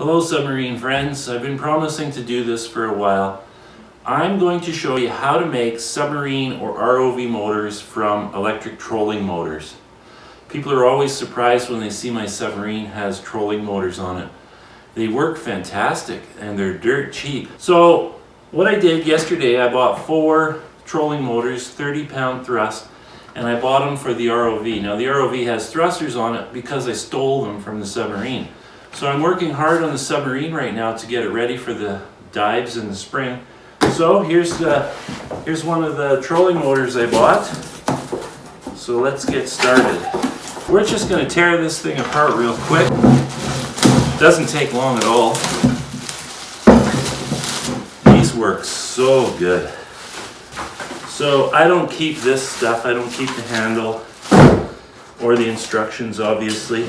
Hello Submarine friends, I've been promising to do this for a while. I'm going to show you how to make submarine or ROV motors from electric trolling motors. People are always surprised when they see my submarine has trolling motors on it. They work fantastic and they're dirt cheap. So what I did yesterday, I bought 4 trolling motors, 30-pound thrust, and I bought them for the ROV. Now the ROV has thrusters on it because I stole them from the submarine. So I'm working hard on the submarine right now to get it ready for the dives in the spring. So here's one of the trolling motors I bought. So let's get started. We're just going to tear this thing apart real quick. Doesn't take long at all. These work so good. So I don't keep this stuff. I don't keep the handle or the instructions, obviously.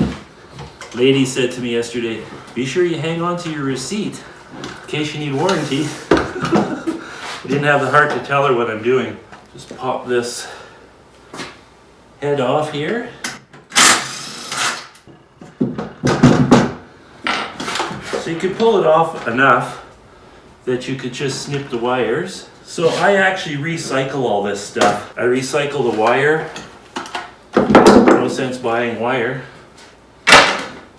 Lady said to me yesterday, be sure you hang on to your receipt in case you need warranty. I didn't have the heart to tell her what I'm doing. Just pop this head off here. So you could pull it off enough that you could just snip the wires. So I actually recycle all this stuff. I recycle the wire. No sense buying wire.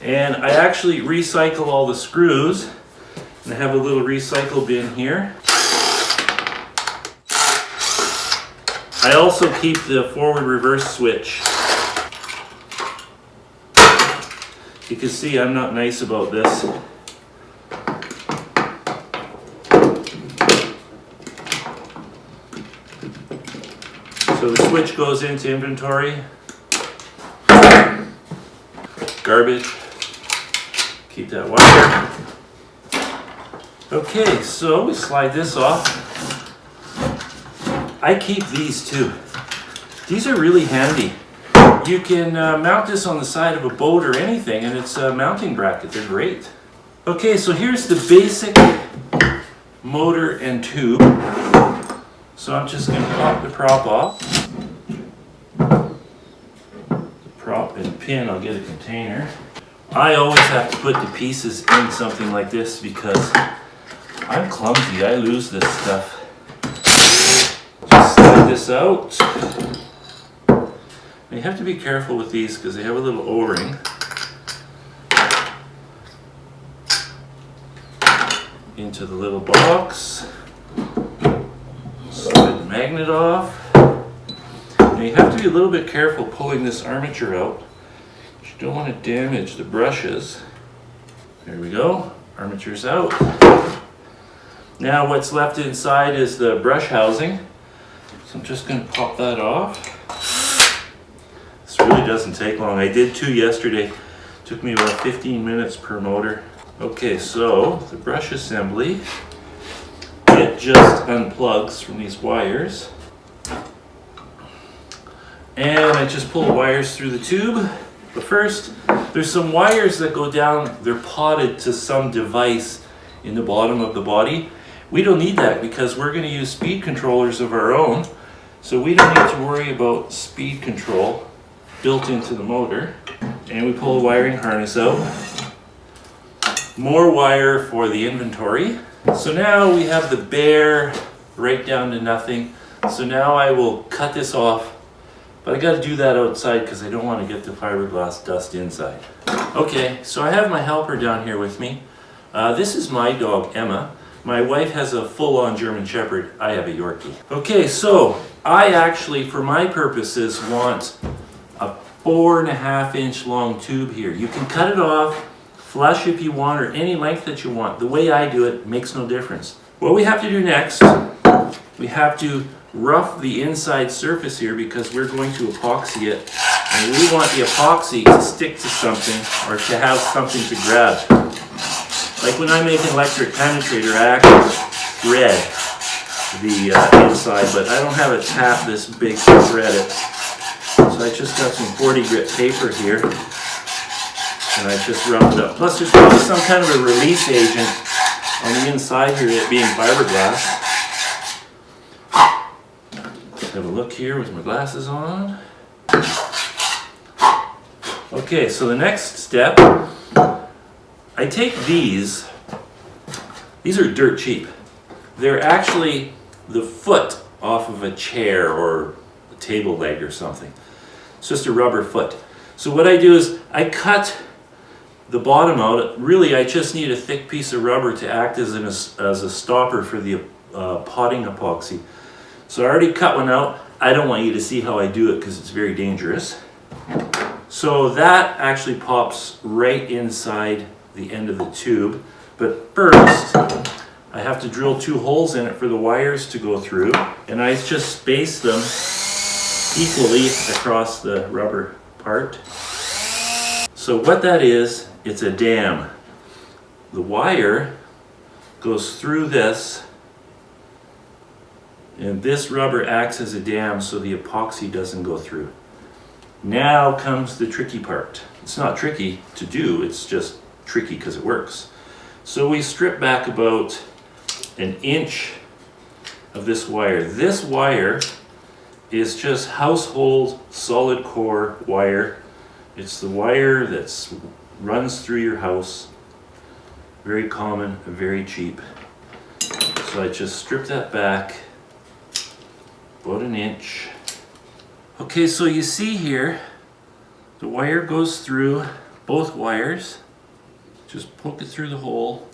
And I actually recycle all the screws. And I have a little recycle bin here. I also keep the forward-reverse switch. You can see I'm not nice about this. So the switch goes into inventory. Garbage. Keep that wire. Okay, so we slide this off. I keep these too. These are really handy. You can mount this on the side of a boat or anything, and it's a mounting bracket. They're great. Okay, so here's the basic motor and tube. So I'm just going to pop the prop off. The prop and pin, I'll get a container. I always have to put the pieces in something like this because I'm clumsy. I lose this stuff. Just slide this out. Now you have to be careful with these because they have a little O-ring. Into the little box. Slide the magnet off. Now you have to be a little bit careful pulling this armature out. You don't want to damage the brushes. There we go. Armature's out. Now what's left inside is the brush housing. So I'm just going to pop that off. This really doesn't take long. I did 2 yesterday. Took me about 15 minutes per motor. Okay, so the brush assembly. It just unplugs from these wires. And I just pull the wires through the tube. But first, there's some wires that go down. They're potted to some device in the bottom of the body. We don't need that because we're going to use speed controllers of our own. So we don't need to worry about speed control built into the motor. And we pull the wiring harness out. More wire for the inventory. So now we have the bare right down to nothing. So now I will cut this off. But I got to do that outside because I don't want to get the fiberglass dust inside. Okay, so I have my helper down here with me. This is my dog, Emma. My wife has a full-on German Shepherd. I have a Yorkie. Okay, so I actually, for my purposes, want a 4.5-inch long tube here. You can cut it off, flush if you want, or any length that you want. The way I do it makes no difference. What we have to do next, we have to rough the inside surface here because we're going to epoxy it, and we want the epoxy to stick to something or to have something to grab. Like when I make an electric penetrator, I actually thread the inside, but I don't have a tap this big to thread it. So I just got some 40 grit paper here, and I just rough it up. Plus there's probably some kind of a release agent on the inside here, it being fiberglass. Have a look here with my glasses on. Okay, so the next step, I take these are dirt cheap. They're actually the foot off of a chair or a table leg or something. It's just a rubber foot. So what I do is I cut the bottom out. Really, I just need a thick piece of rubber to act as a stopper for the potting epoxy. So I already cut one out. I don't want you to see how I do it because it's very dangerous. So that actually pops right inside the end of the tube. But first, I have to drill 2 holes in it for the wires to go through. And I just space them equally across the rubber part. So what that is, it's a dam. The wire goes through this, and this rubber acts as a dam so the epoxy doesn't go through. Now comes the tricky part. It's not tricky to do, it's just tricky because it works. So we strip back about 1 inch of this wire. This wire is just household solid core wire. It's the wire that runs through your house. Very common, very cheap. So I just strip that back about 1 inch. Okay, so you see here, the wire goes through both wires. Just poke it through the hole,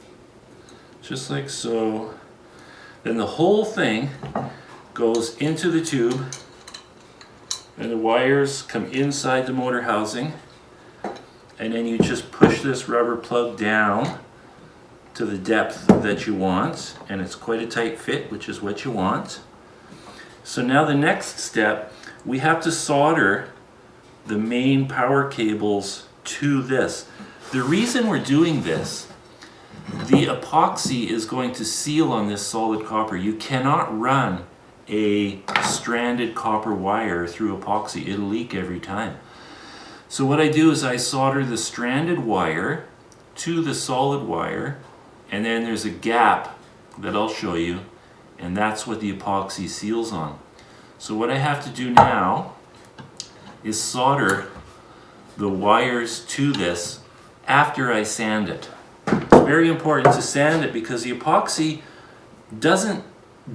just like so. Then the whole thing goes into the tube, and the wires come inside the motor housing, and then you just push this rubber plug down to the depth that you want, and it's quite a tight fit, which is what you want. So now the next step, we have to solder the main power cables to this. The reason we're doing this, the epoxy is going to seal on this solid copper. You cannot run a stranded copper wire through epoxy. It'll leak every time. So what I do is I solder the stranded wire to the solid wire, and then there's a gap that I'll show you, and that's what the epoxy seals on. So what I have to do now is solder the wires to this after I sand it. It's very important to sand it because the epoxy doesn't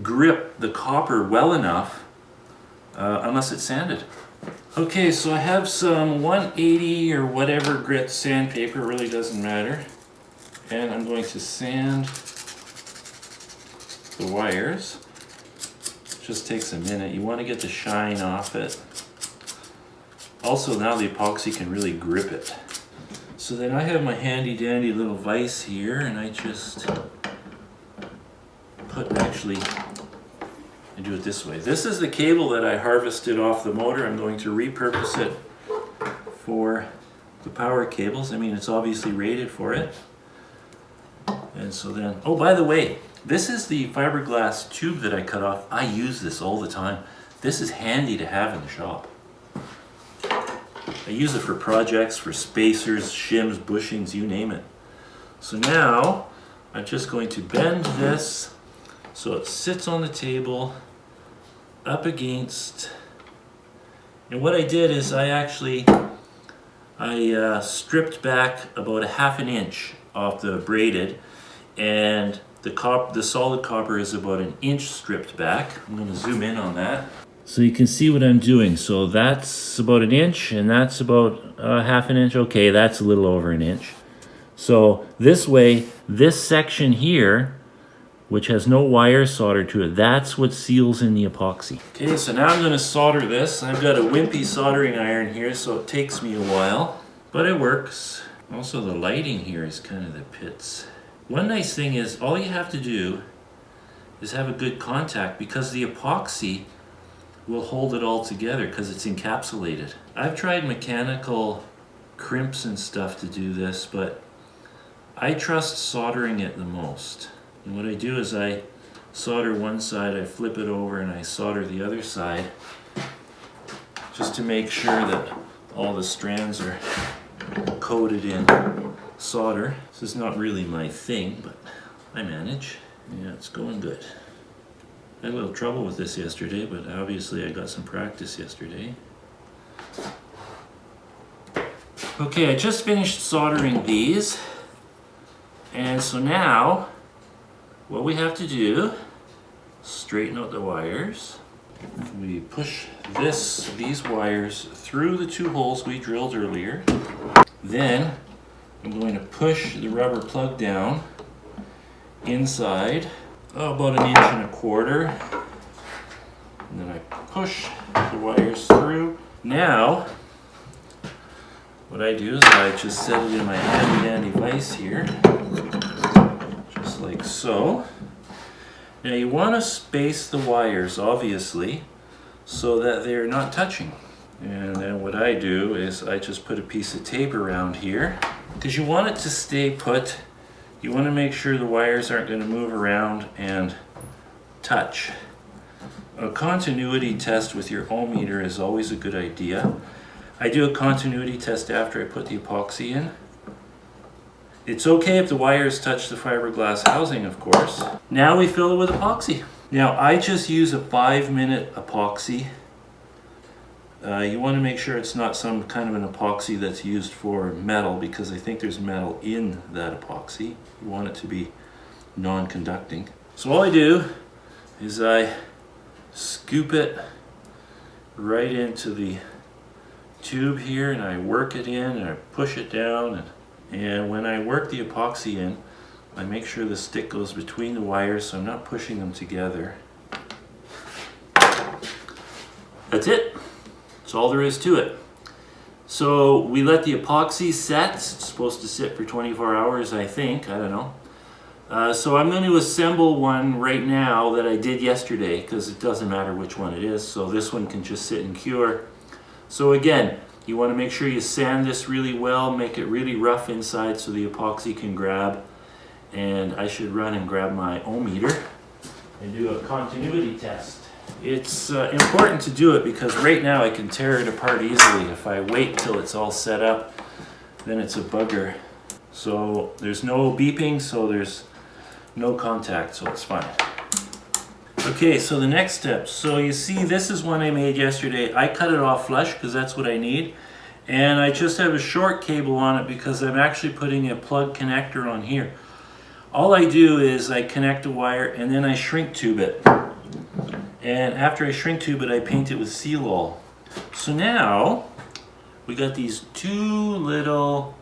grip the copper well enough unless it's sanded. Okay, so I have some 180 or whatever grit sandpaper, really doesn't matter. And I'm going to sand the wires. It just takes a minute. You want to get the shine off it. Also, now the epoxy can really grip it. So then I have my handy dandy little vise here, and I just I do it this way. This is the cable that I harvested off the motor. I'm going to repurpose it for the power cables. I mean, it's obviously rated for it. And so then, oh, by the way, this is the fiberglass tube that I cut off. I use this all the time. This is handy to have in the shop. I use it for projects, for spacers, shims, bushings, you name it. So now, I'm just going to bend this so it sits on the table, up against, and what I did is I stripped back about 1/2 inch off the braided, and the solid copper is about 1 inch stripped back. I'm going to zoom in on that. So you can see what I'm doing. So that's about 1 inch, and that's about 1/2 inch. Okay, that's a little over 1 inch. So this way, this section here, which has no wire soldered to it, that's what seals in the epoxy. Okay, so now I'm going to solder this. I've got a wimpy soldering iron here, so it takes me a while, but it works. Also, the lighting here is kind of the pits. One nice thing is all you have to do is have a good contact, because the epoxy will hold it all together because it's encapsulated. I've tried mechanical crimps and stuff to do this, but I trust soldering it the most. And what I do is I solder one side, I flip it over, and I solder the other side just to make sure that all the strands are coated in solder. This is not really my thing, but I manage. Yeah, it's going good. I had a little trouble with this yesterday, but obviously I got some practice yesterday. Okay, I just finished soldering these. And so now, what we have to do, straighten out the wires. We push these wires through the 2 holes we drilled earlier. Then I'm going to push the rubber plug down inside, about 1.25 inches. And then I push the wires through. Now, what I do is I just set it in my handy dandy vise here, just like so. Now you want to space the wires, obviously, so that they're not touching. And then what I do is I just put a piece of tape around here, because you want it to stay put. You want to make sure the wires aren't going to move around and touch. A continuity test with your ohm meter is always a good idea. I do a continuity test after I put the epoxy in. It's okay if the wires touch the fiberglass housing, of course. Now we fill it with epoxy. Now I just use a 5-minute epoxy. You want to make sure it's not some kind of an epoxy that's used for metal, because I think there's metal in that epoxy. You want it to be non-conducting. So all I do is I scoop it right into the tube here, and I work it in and I push it down, and when I work the epoxy in, I make sure the stick goes between the wires so I'm not pushing them together. That's it. That's all there is to it. So we let the epoxy set. It's supposed to sit for 24 hours, I think. I don't know. So I'm going to assemble one right now that I did yesterday, because it doesn't matter which one it is. So this one can just sit and cure. So again, you want to make sure you sand this really well, make it really rough inside so the epoxy can grab. And I should run and grab my ohm meter and do a continuity test. It's important to do it because right now I can tear it apart easily. If I wait till it's all set up, then it's a bugger. So there's no beeping, so there's no contact, so it's fine. Okay, so the next step. So you see, this is one I made yesterday. I cut it off flush because that's what I need. And I just have a short cable on it because I'm actually putting a plug connector on here. All I do is I connect a wire and then I shrink tube it. And after I shrink tube it, I paint it with Seal-All. So now we got these 2 little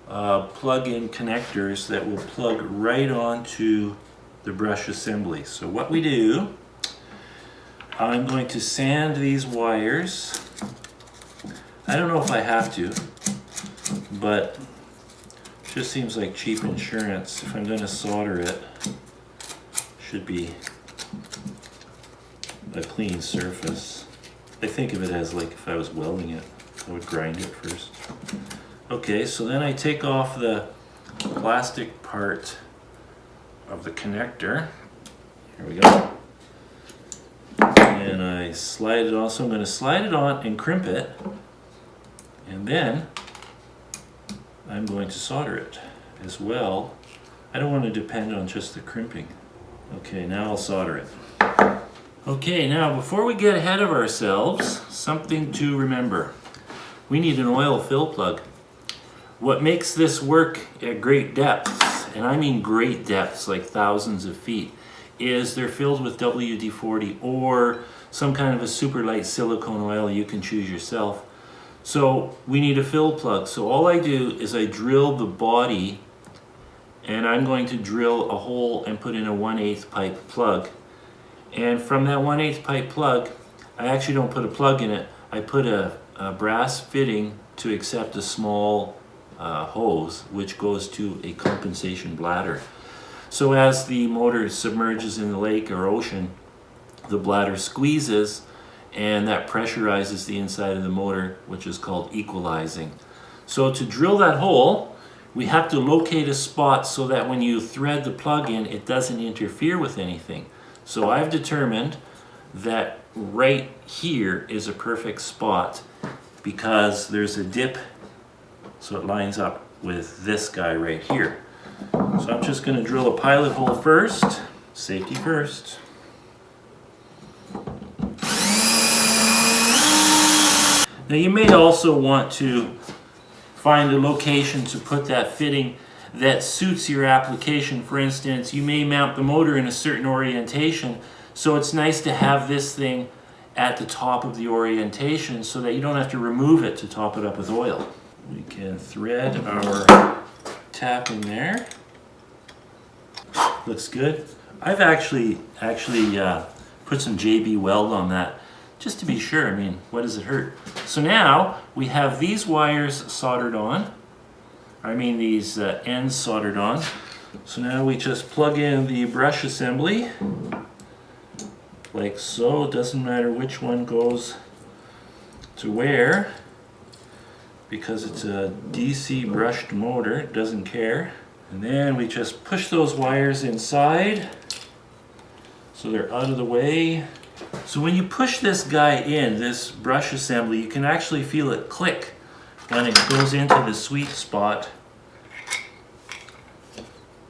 plug-in connectors that will plug right onto the brush assembly. So what we do, I'm going to sand these wires. I don't know if I have to, but it just seems like cheap insurance. If I'm going to solder it, should be a clean surface. I think of it as like if I was welding it, I would grind it first. Okay, so then I take off the plastic part of the connector. Here we go. And I slide it on. So I'm going to slide it on and crimp it. And then I'm going to solder it as well. I don't want to depend on just the crimping. Okay, now I'll solder it. Okay, now before we get ahead of ourselves, something to remember. We need an oil fill plug. What makes this work at great depths, and I mean great depths, like thousands of feet, is they're filled with WD-40 or some kind of a super light silicone oil. You can choose yourself. So we need a fill plug. So all I do is I drill the body, and I'm going to drill a hole and put in a 1/8 pipe plug. And from that 1/8 pipe plug, I actually don't put a plug in it. I put a brass fitting to accept a small hose, which goes to a compensation bladder. So as the motor submerges in the lake or ocean, the bladder squeezes, and that pressurizes the inside of the motor, which is called equalizing. So to drill that hole, we have to locate a spot so that when you thread the plug in, it doesn't interfere with anything. So I've determined that right here is a perfect spot because there's a dip, so it lines up with this guy right here. So I'm just going to drill a pilot hole first, safety first. Now you may also want to find a location to put that fitting that suits your application. For instance, you may mount the motor in a certain orientation, so it's nice to have this thing at the top of the orientation so that you don't have to remove it to top it up with oil. We can thread our tap in there. Looks good. I've actually put some JB weld on that just to be sure. I mean, what does it hurt? So now we have these wires soldered on. I mean these ends soldered on. So now we just plug in the brush assembly like so. It doesn't matter which one goes to where because it's a DC brushed motor. It doesn't care. And then we just push those wires inside so they're out of the way. So when you push this guy in, this brush assembly, you can actually feel it click when it goes into the sweet spot.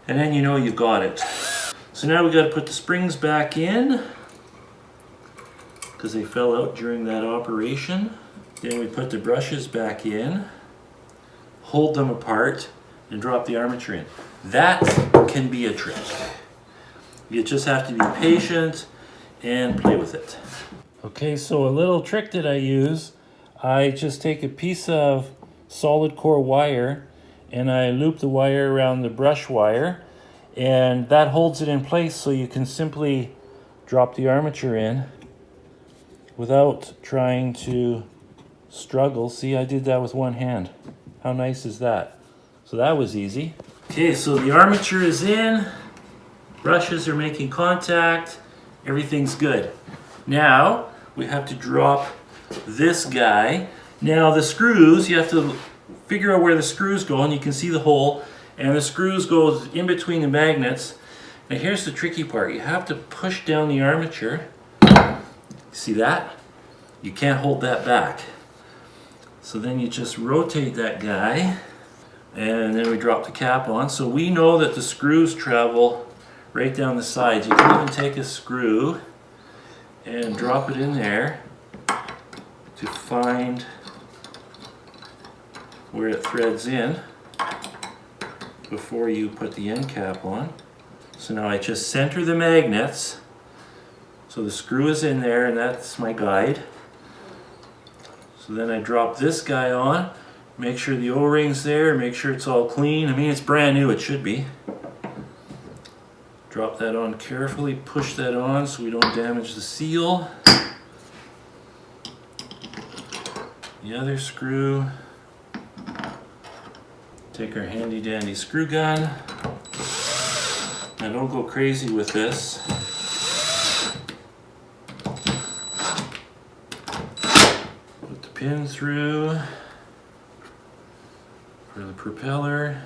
And then you know you've got it. So now we got to put the springs back in because they fell out during that operation. Then we put the brushes back in, hold them apart, and drop the armature in. That can be a trick. You just have to be patient and play with it. Okay, so a little trick that I use, I just take a piece of solid core wire and I loop the wire around the brush wire, and that holds it in place so you can simply drop the armature in without trying to struggle. See, I did that with one hand. How nice is that? So that was easy. Okay, so the armature is in, brushes are making contact, everything's good. Now we have to drop this guy. Now the screws, you have to figure out where the screws go, and you can see the hole, and the screws goes in between the magnets. Now here's the tricky part. You have to push down the armature. See that? You can't hold that back. So then you just rotate that guy, and then we drop the cap on. So we know that the screws travel right down the sides. You can even take a screw and drop it in there to find where it threads in before you put the end cap on. So now I just center the magnets. So the screw is in there, and that's my guide. So then I drop this guy on, make sure the O-ring's there, make sure it's all clean. I mean, it's brand new, it should be. Drop that on carefully, push that on so we don't damage the seal. The other screw. Take our handy dandy screw gun. Now don't go crazy with this. Put the pin through for the propeller.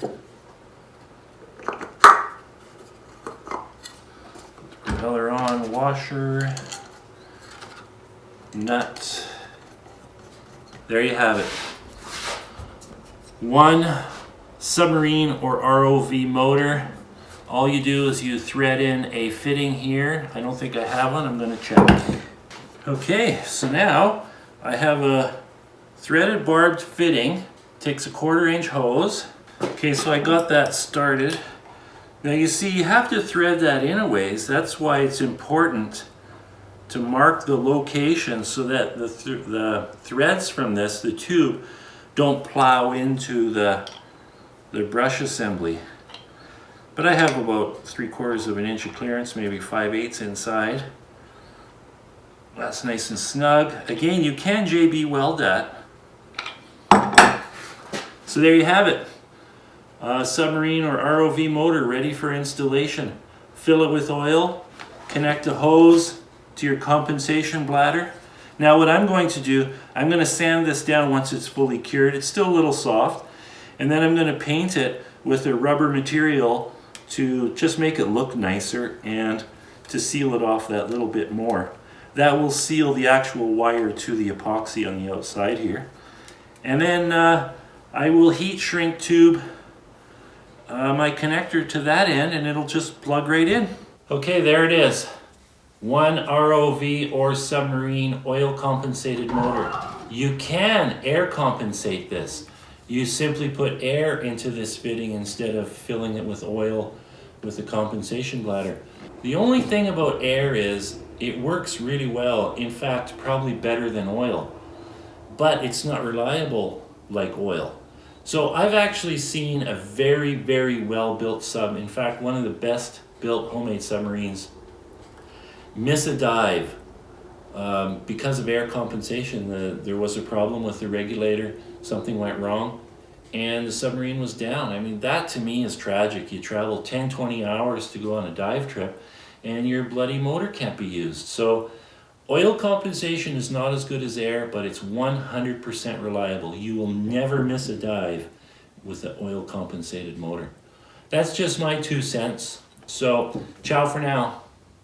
Propeller on, washer, nut. There you have it. One Submarine or ROV motor. All you do is you thread in a fitting here. I don't think I have one, I'm going to check. Okay, so now I have a threaded barbed fitting. Takes a 1/4 inch hose. Okay, so I got that started. Now you see, you have to thread that in a ways. That's why it's important to mark the location so that the threads from this, the tube, don't plow into the brush assembly. But I have about 3/4 of an inch of clearance, maybe 5/8 inside. That's nice and snug. Again, you can JB weld that. So there you have it. Submarine or ROV motor ready for installation. Fill it with oil, connect a hose to your compensation bladder. Now what I'm going to do, I'm going to sand this down once it's fully cured. It's still a little soft. And then I'm going to paint it with a rubber material to just make it look nicer and to seal it off that little bit more. That will seal the actual wire to the epoxy on the outside here. And then I will heat shrink tube my connector to that end, and it'll just plug right in. Okay, there it is. One ROV or Submarine oil compensated motor. You can air compensate this. you simply put air into this fitting instead of filling it with oil with the compensation bladder. The only thing about air is it works really well, in fact probably better than oil, but it's not reliable like oil. So I've actually seen a very, very well built sub, in fact one of the best built homemade submarines, miss a dive because of air compensation. There was a problem with the regulator, something went wrong, and the submarine was down. I mean, that to me is tragic. You travel 10, 20 hours to go on a dive trip and your bloody motor can't be used. So oil compensation is not as good as air, but it's 100% reliable. You will never miss a dive with an oil compensated motor. That's just my 2 cents. So, ciao for now.